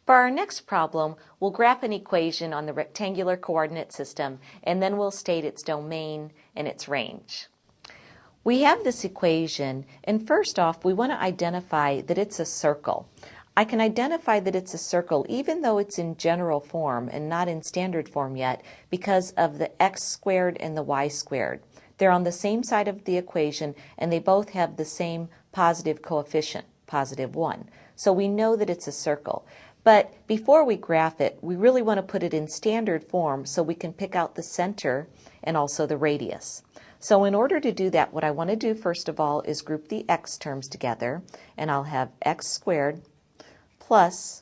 For our next problem, we'll graph an equation on the rectangular coordinate system, and then we'll state its domain and its range. We have this equation, and first off, we want to identify that it's a circle. I can identify that it's a circle even though it's in general form and not in standard form yet because of the x squared and the y squared. They're on the same side of the equation, and they both have the same positive coefficient, +1. So we know that it's a circle. But before we graph it, we really want to put it in standard form so we can pick out the center and also the radius. So in order to do that, what I want to do first of all is group the x terms together, and I'll have x squared plus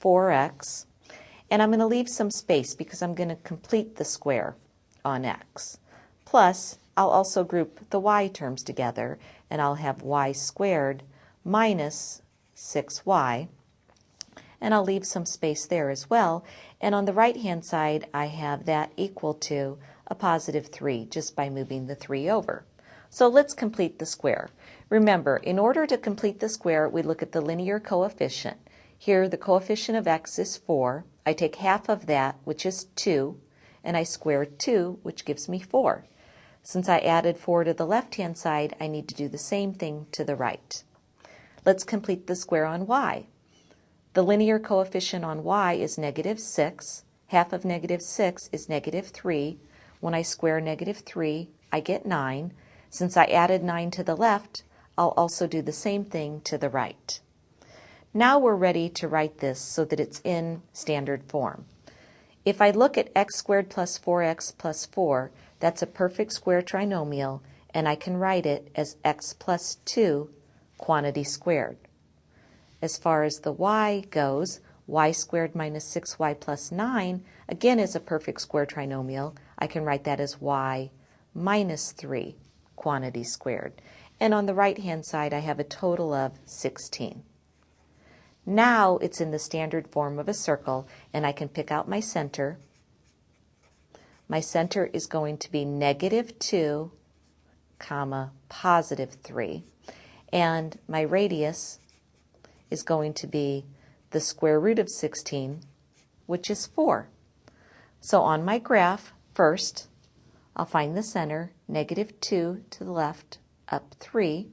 4x, and I'm going to leave some space because I'm going to complete the square on x. Plus, I'll also group the y terms together, and I'll have y squared minus 6y, and I'll leave some space there as well. And on the right-hand side, I have that equal to a +3 just by moving the 3 over. So let's complete the square. Remember, in order to complete the square, we look at the linear coefficient. Here, the coefficient of x is 4. I take half of that, which is 2, and I square 2, which gives me 4. Since I added 4 to the left-hand side, I need to do the same thing to the right. Let's complete the square on y. The linear coefficient on y is -6. Half of -6 is -3. When I square -3, I get 9. Since I added 9 to the left, I'll also do the same thing to the right. Now we're ready to write this so that it's in standard form. If I look at x squared plus 4x plus 4, that's a perfect square trinomial, and I can write it as x plus 2 quantity squared. As far as the y goes, y squared minus 6y plus 9, again is a perfect square trinomial. I can write that as y minus 3 quantity squared. And on the right-hand side, I have a total of 16. Now it's in the standard form of a circle, and I can pick out my center. My center is going to be -2, +3. And my radius is going to be the square root of 16, which is 4. So on my graph, first, I'll find the center, -2 to the left, up 3,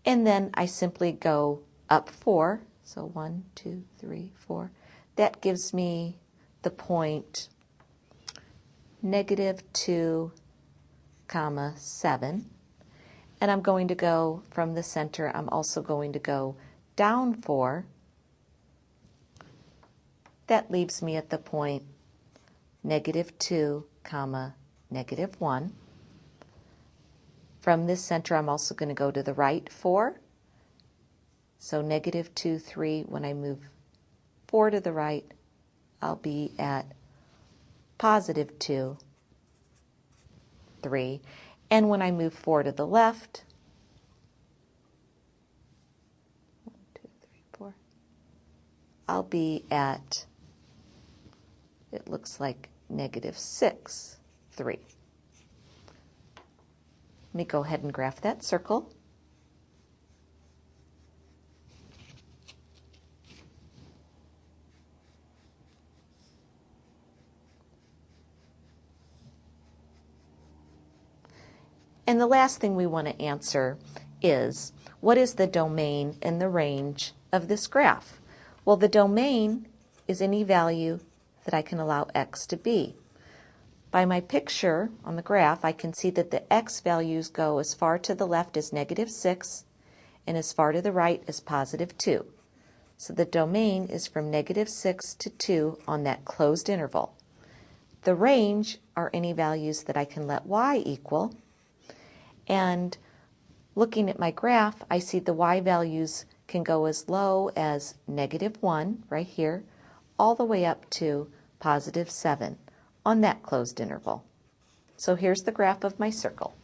and then I simply go up 4, so 1, 2, 3, 4. That gives me the point -2, 7, and I'm going to go from the center, I'm also going to go down 4. That leaves me at the point -2, -1. From this center, I'm also going to go to the right 4. So -2, 3. When I move 4 to the right, I'll be at +2, 3. And when I move 4 to the left, 1, 2, 3, 4, I'll be at, it looks like -6, 3. Let me go ahead and graph that circle. And the last thing we want to answer is, what is the domain and the range of this graph? Well, the domain is any value that I can allow x to be. By my picture on the graph, I can see that the x values go as far to the left as -6 and as far to the right as +2. So the domain is from -6 to 2 on that closed interval. The range are any values that I can let y equal. And looking at my graph, I see the y values can go as low as -1 right here, all the way up to +7 on that closed interval. So here's the graph of my circle.